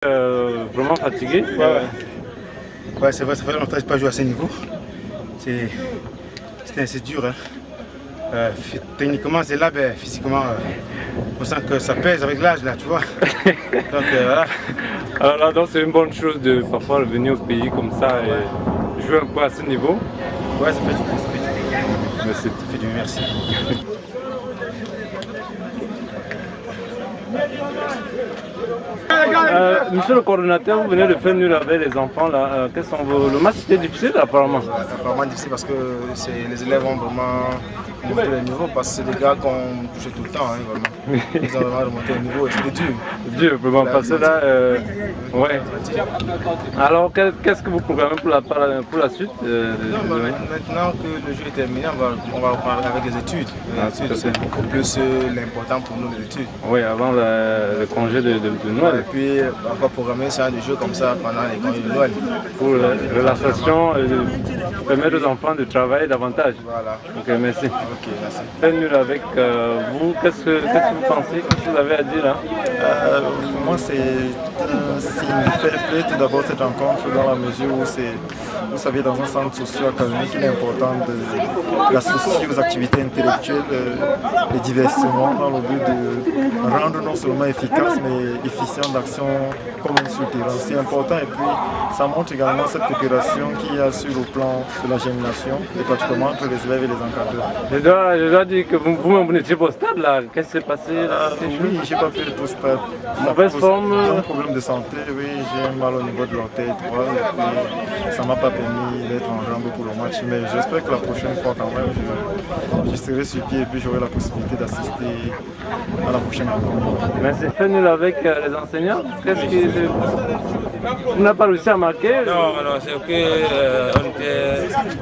Vraiment fatigué. Ouais, c'est vrai, ça fait longtemps que je n'ai pas joué à ce niveau. C'est dur. Hein. Techniquement, c'est là, ben, physiquement, on sent que ça pèse avec l'âge, là, tu vois. Donc voilà. Alors là, donc c'est une bonne chose de parfois venir au pays comme ça et jouer un peu à ce niveau. Ouais, ça fait du bien, ça fait du bien. Merci. Ça fait du bien, merci. Monsieur le coordonnateur, vous venez de faire nul avec les enfants là. Quels sont le match était difficile apparemment. C'est apparemment difficile parce que les élèves ont vraiment monté le niveau parce que c'est des gars qu'on touchait tout le temps, hein, vraiment. Ils ont vraiment remonté le niveau et c'était dur. Dur, vraiment, parce que là, ouais. Alors, qu'est-ce que vous programmez pour la suite Maintenant que le jeu est terminé, on va reprendre avec les études. Les études, c'est beaucoup plus l'important pour nous, les études. Oui, avant le congé de Noël. Et puis, on va programmer ça des jeux comme ça pendant les congés de Noël. Pour la relaxation, permettre aux enfants de travailler davantage. Voilà. Ok, merci. Ok, merci. Nul avec vous, qu'est-ce que vous pensez? Qu'est-ce que vous avez à dire là? Pour moi, c'est un signe de fair play tout d'abord cette rencontre dans la mesure où c'est, vous savez, dans un centre socio-académique, il est important d'associer aux activités intellectuelles les divertissements dans le but de rendre non seulement efficace mais efficient l'action commune sur le terrain. C'est important et puis ça montre également cette coopération qu'il y a sur le plan de la germination et particulièrement entre les élèves et les encadreurs. Je dois dire que vous-même vous n'étiez pas au stade là. Qu'est-ce qui s'est passé là? Oui, j'ai pas pu être au stade. Mauvaise forme. J'ai un problème de santé, oui, j'ai mal au niveau de l'orteil droit et puis ça m'a pas permis d'être en jambe pour le match. Mais j'espère que la prochaine fois quand même, je serai sur pied et puis j'aurai la possibilité d'assister à la prochaine rencontre. Merci. Fait nul avec les enseignants. Qu'est-ce qui vous n'avez pas réussi à marquer? Non, c'est qu'on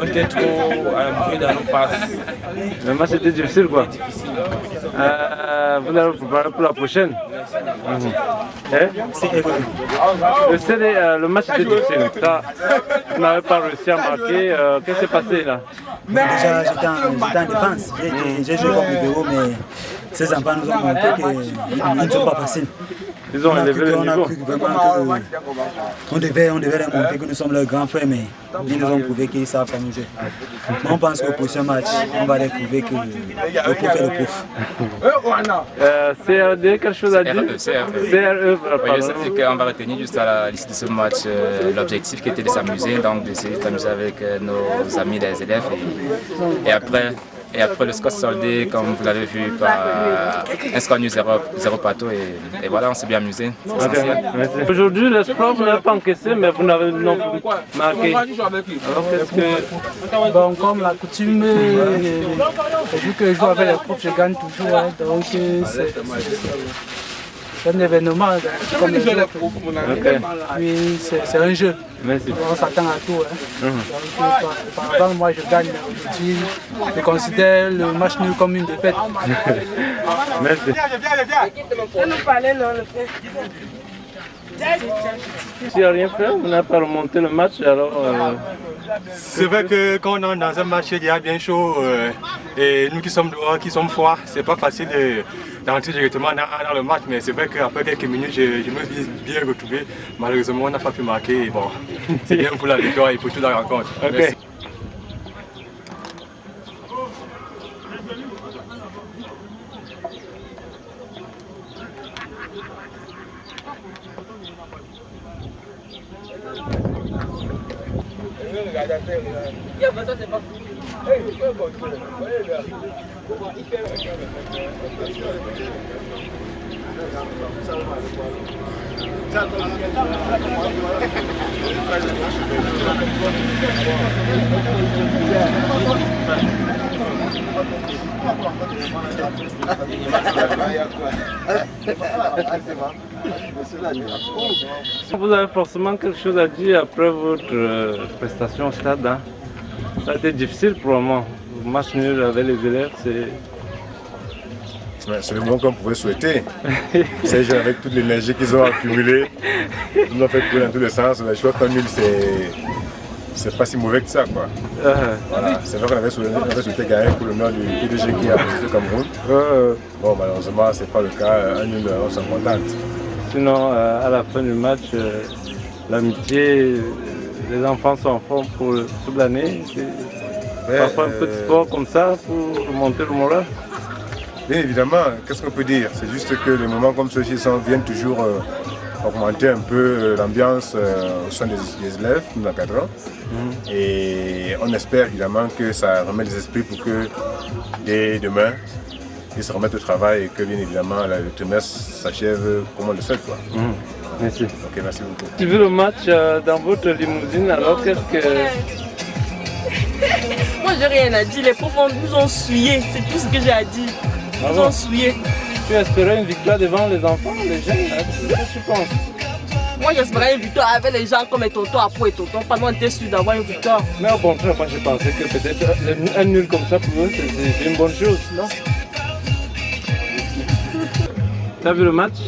était trop pris dans nos passes. Le match était difficile quoi. Vous allez vous préparer pour la prochaine. Le match était difficile. Ça, vous n'avez pas réussi à marquer. Qu'est-ce qui s'est passé là? Déjà, j'étais en défense. J'ai joué comme libéraux, mais ces enfants nous ont montré qu'ils ne sont pas faciles. Ils ont élevé le niveau. On a cru vraiment qu'on devait leur montrer que nous sommes leurs grands frères, mais ils nous ont prouvé qu'ils savent pas nous jouer. Mais on pense qu'au prochain match, on va leur prouver que le prof est le prof. CRD, quelque chose à dire? CRE. Oui, je sais qu'on va retenir juste à l'issue de ce match l'objectif qui était de s'amuser, donc d'essayer de s'amuser avec nos amis les élèves et après le score soldé, comme vous l'avez vu, par un score nul 0 partout et voilà, on s'est bien amusé. Aujourd'hui, l'espoir, vous n'avez pas encaissé, mais vous n'avez non plus marqué. Alors qu'est-ce que... Bon, comme la coutume, vu que je joue avec les profs, je gagne toujours, hein, donc c'est un événement comme les autres. Puis c'est un jeu. Merci. On s'attend à tout. Hein. Donc, par moi je gagne. Aujourd'hui, je considère le match nul comme une défaite. Merci. Si n'a rien fait, vous n'avez pas remonté le match, alors... C'est vrai que quand on est dans un match il y a bien chaud et nous qui sommes dehors, qui sommes froids, c'est pas facile d'entrer directement dans le match, mais c'est vrai qu'après quelques minutes, je me suis bien retrouvé. Malheureusement, on n'a pas pu marquer. Et bon, c'est bien pour la victoire et pour toute la rencontre. Merci. Vous avez forcément quelque chose à dire après votre prestation au stade. Hein? Ça a été difficile pour le moment. Le match nul avec les élèves, c'est le moment qu'on pouvait souhaiter. Ces jeunes avec toute l'énergie qu'ils ont accumulée, ils nous ont fait courir dans tous les sens. Je crois qu'un nul, c'est pas si mauvais que ça, quoi. Voilà. C'est vrai qu'on avait souhaité gagner pour le nom du PDG qui a posé le Cameroun. Bon, malheureusement, c'est pas le cas. Un nul, on s'en contente. Sinon, à la fin du match, l'amitié, les enfants sont en forme pour toute l'année. Parfois un peu de sport comme ça pour remonter le moral. Bien évidemment, qu'est-ce qu'on peut dire? C'est juste que les moments comme ceux-ci viennent toujours augmenter un peu l'ambiance au sein des élèves, nous l'encadrons. Et on espère évidemment que ça remet les esprits pour que dès demain, ils se remettent au travail et que bien évidemment le trimestre s'achève comme on le souhaite. Merci. Ok, merci beaucoup. Tu veux le match dans votre limousine, alors qu'est-ce que... Moi j'ai rien à dire, les profs nous ont souillés, c'est tout ce que j'ai à dire. Ils nous ont souillés. Tu espérais une victoire devant les enfants, les jeunes, qu'est-ce que tu penses? Moi j'espérais une victoire avec les gens comme les tontons, Apo et tonton, pas nous on était sûrs d'avoir une victoire. Mais au contraire, moi je pensais que peut-être un nul comme ça pour eux, c'est une bonne chose, non? Tu as vu le match?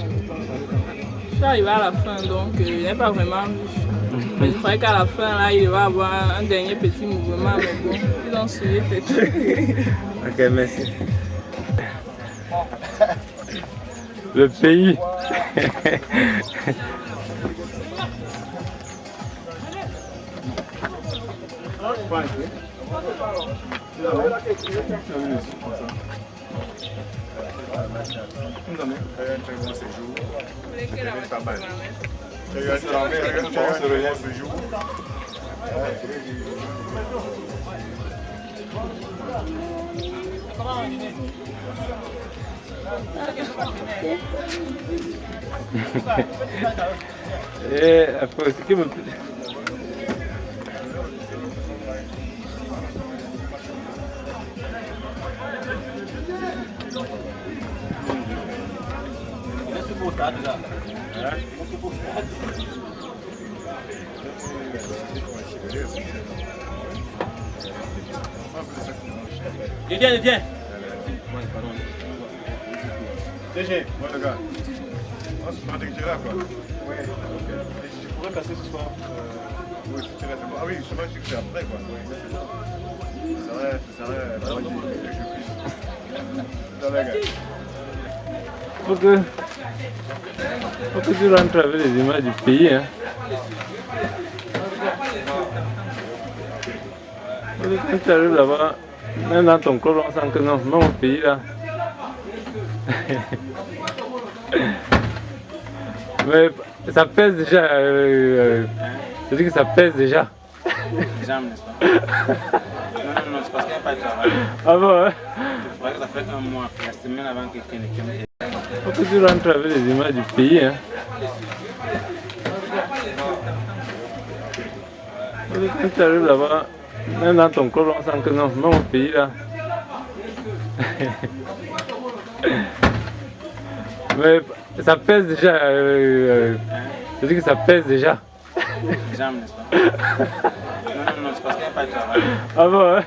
Je suis arrivé à la fin, donc je n'ai pas vraiment vu. Mais je croyais qu'à la fin, là, il va y avoir un dernier petit mouvement, mais bon, ils ont suivi, c'est tout. Ok, merci. Le pays. Nous avons fait un très bon séjour. C'était pas mal. Tu as eu un très bon séjour. Et après, ce qui me... Viens. DG, moi le gars. On se prend dès que tu es là quoi. Oui, ok. Je pourrais passer ce soir. Oui, si tu restes. Ah oui, justement, je sais que c'est après quoi. Oui, c'est bon. Ça serait vraiment que je puisse. Dans les gars. Faut que tu rentres avec les images du pays. Hein. Quand tu arrives là-bas, même dans ton club, on sent que non, même au pays là. Mais ça pèse déjà. Je dis que ça pèse déjà. J'aime, n'est-ce pas? Non, c'est parce qu'il n'y a pas de travail. Ah bon, hein? C'est vrai que ça fait un mois, la semaine avant que quelqu'un ne... Faut que tu rentres avec les images du pays. Hein. Quand tu arrives là-bas, même dans ton club, on sent que non, même au pays là. Mais ça pèse déjà. Je dis que ça pèse déjà. J'aime, n'est-ce pas? Non, c'est parce qu'il n'y a pas de travail. Ah bon, hein?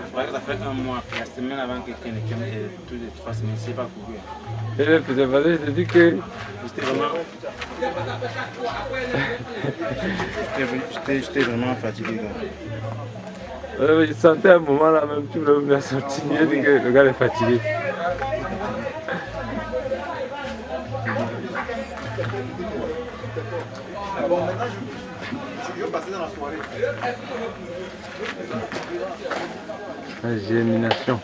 C'est vrai que ça fait un mois, la semaine avant que quelqu'un ne... Tous les 3 semaines, c'est pas couru. Et là, c'est parce que je te dis que... J'étais vraiment fatigué. Je sentais à un moment là même, tu voulais me sortir, il dit que le gars est fatigué. Bon, maintenant, je vais passer dans la soirée. La germination.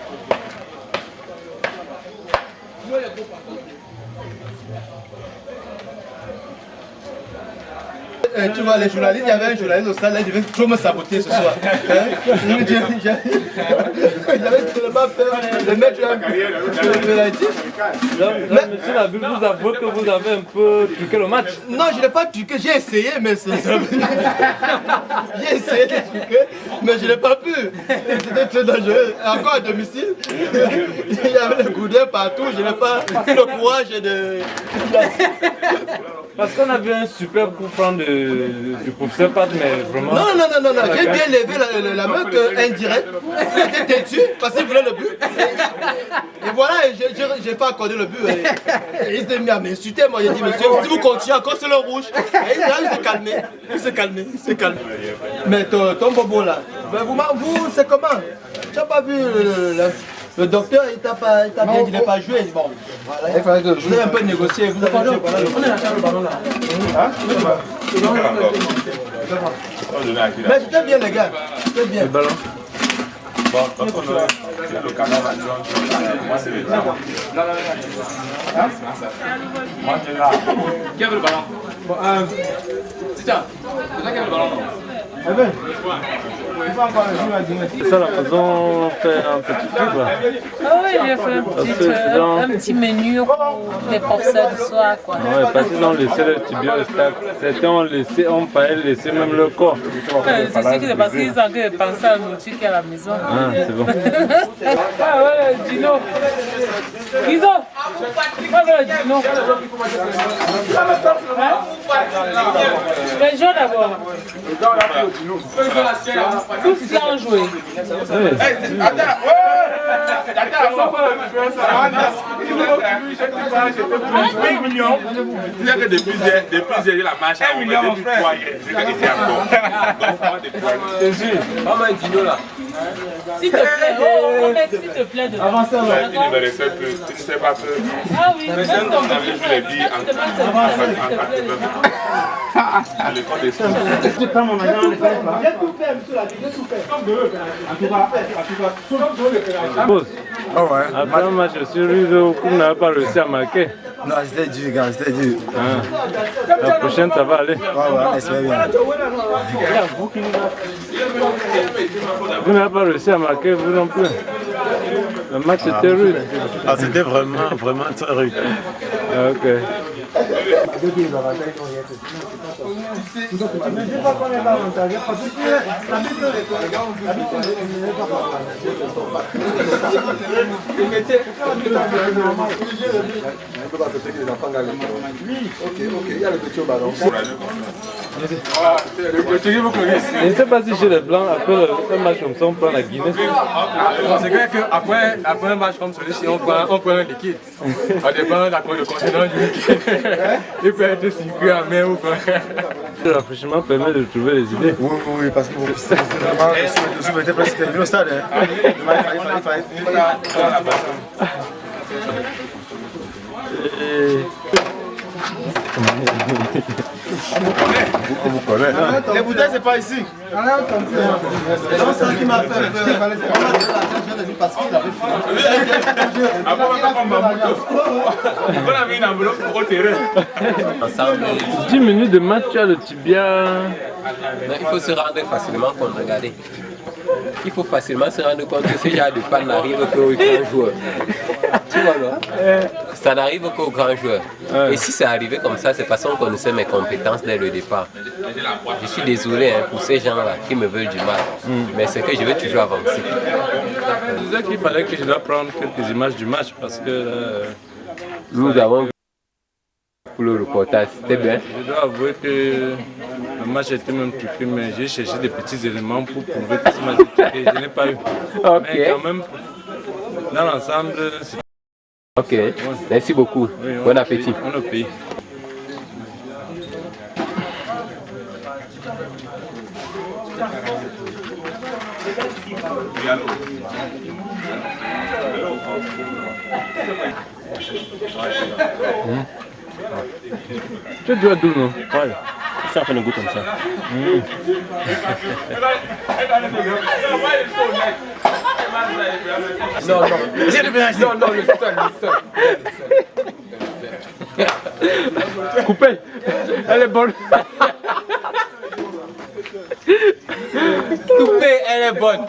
Tu vois, les journalistes, il y avait un journaliste au stade, là, il devait toujours me saboter ce soir. J'avais tellement peur de mettre un Monsieur Nabil, vous avouez que vous avez un peu truqué le match? Non, je n'ai pas truqué, j'ai essayé, mais c'est... J'ai essayé de truquer, mais je n'ai pas pu. C'était très dangereux. Encore à domicile, il y avait le goudin partout, je n'ai pas eu le courage de... Parce qu'on a vu un super coup franc du professeur Pat, mais vraiment... Non, j'ai bien levé la main indirect. Il était têtu parce qu'il voulait le but. Et voilà, j'ai pas accordé le but. Et il s'est mis à m'insulter. Moi, j'ai dit, monsieur, si vous continuez encore, c'est le rouge. Et il s'est calmé. Mais ton bobo là, vous c'est comment? Tu n'as pas vu Le docteur, il t'a bien dit de ne pas jouer. Bon, voilà. Il fallait que vous avez un peu négocié. Vous avez joué, voilà. On est là, le ballon là. Hein? Mais c'était bien, les gars. C'était bien. Le ballon. Bon, donc on a le canal va jouer. Moi, c'est le temps. Moi, tu es là. Qui a le ballon? Bon, c'est ça. C'est ça qui a le ballon. C'est ça la façon de faire un petit truc là. Ah oui, j'ai fait un petit menu pour les professeurs du soir. Quoi. Ouais, parce qu'ils ont laissé le tibia au staff. Certains ont failli laisser même le corps. C'est ce qui s'est passé, ils ont que penser à l'outil qui est à la maison. Ah, c'est bon. Ah ouais, Gino. Guizo, voilà Gino. Mais joue d'abord. Tous là ont joué. Depuis j'ai eu la marche, depuis 3 ans, j'ai ici encore. S'il te plaît, s'il te plaît. Avancez, il ne me respecte plus, tu ne sais pas que. Ah oui, mais c'est comme ça que je l'ai dit en l'école des soins. Je prends mon agent, on les fait là. J'ai tout fait, monsieur, j'ai tout fait. Comme de eux. En tout cas, oh ouais. Après un match sur Rizo, vous n'avez pas réussi à marquer. Non, c'était dur, gars, c'était dur. Ah. La prochaine, ça va aller. Ouais, on espère bien. Vous n'avez pas réussi à marquer, vous non plus. Le match était rude. Ah, c'était vraiment très rude. Ah, ok. Je ne sais pas si chez les Blancs, après un match comme ça, on prend la Guinée. C'est vrai qu'après un match comme celui-ci, on prend un liquide. Ça dépend de le contenant du liquide. Il peut être sucré à main ou quoi. Le rafraîchissement permet de trouver les idées. Oui, parce que vous était presque terminé au stade. Il fallait. On vous connaît. Les bouteilles, c'est pas ici. C'est ça qui m'a fait. Parce qu'il avait fait. 10 minutes de match, tu as le tibia. Il faut se rendre facilement compte, regardez. Il faut facilement se rendre compte que ce genre de panne n'arrive qu'aux grands joueurs. Tu vois, non? Ça n'arrive qu'aux grands joueurs. Et si c'est arrivé comme ça, c'est parce qu'on connaissait mes compétences dès le départ. Je suis désolé pour ces gens-là qui me veulent du mal. Mais c'est que je vais toujours avancer. Je disais qu'il fallait que je dois prendre quelques images du match parce que nous avons vu pour le reportage, c'était bien. Je dois avouer que le match était même truqué, mais j'ai cherché des petits éléments pour prouver que ce match était truqué. Je n'ai pas eu. Mais quand même, dans l'ensemble, c'est... Ok, merci beaucoup. Oui, bon appétit. On le paye. Tu dois d'où, non? Ouais. Ça fait le goût comme ça. Non, le seul. Coupez. Elle est bonne. Coupez, elle est bonne.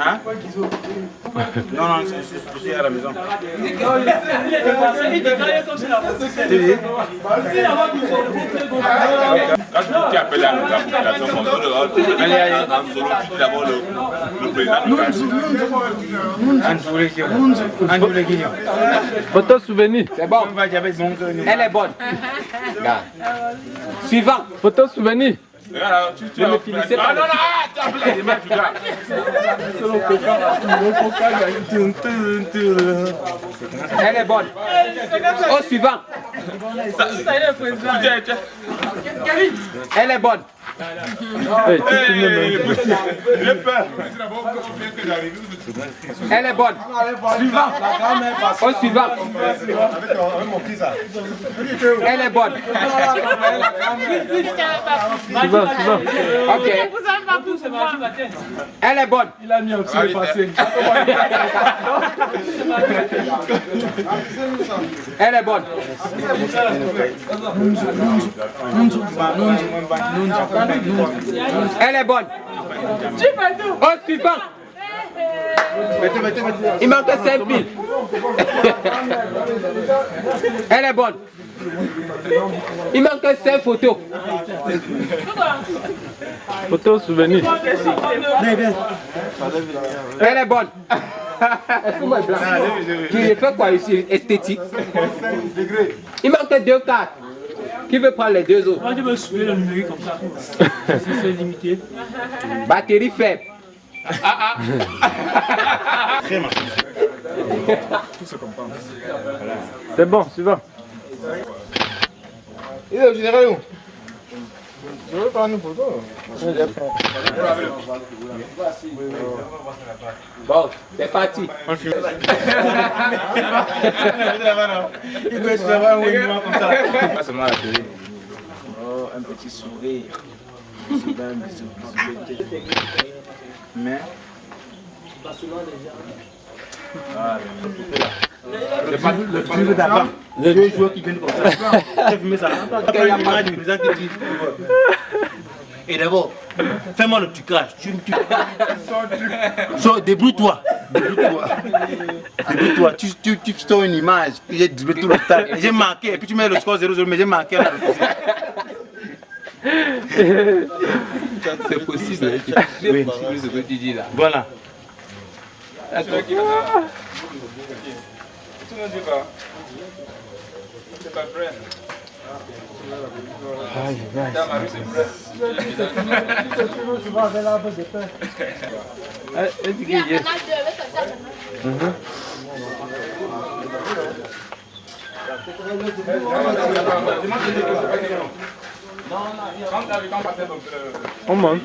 Hein? Non, je suis à la maison. Quand tu appelles à la population, d'abord le président. Photo souvenir. C'est bon. Elle est bonne. Suivant. Photo souvenir. Ne me finissez pas. Non, tu as appelé les images du gars. Elle est bonne. Au suivant. Elle est bonne. Elle est bonne. Suivant. Au suivant. Elle est bonne. Ok. Elle est bonne. Il a mis un petit passé. Elle est bonne. Elle est bonne. Au suivant. Il manque 5 piles. Elle est bonne. Il manque 5 photos. Photos souvenir. Elle est bonne. Est-ce que blanc? Tu fais quoi ici? Esthétique. Il manque 2 cartes. Qui veut prendre les 2 autres? Tu veux soulever le numérique comme ça. C'est limité. Batterie faible. C'est bon, suivant. Il est au général où? Je veux prendre une photo. Bon, c'est parti. On filme. Il peut se faire un mouvement comme ça. Pas seulement la télé. Oh, un petit sourire. Un bisou. Mais. Les deux joueurs qui viennent comme ça. J'ai filmé ça. Et d'abord, fais-moi le petit crash. Débrouille-toi. Débrouille-toi. Tu sors une image. J'ai dribblé tout le stade. J'ai marqué. Et puis tu mets le score 0-0, mais j'ai marqué. C'est possible. Oui, c'est ce que tu dis là. Voilà. Tu ne dis pas. C'est pas vrai. Aïe, on monte.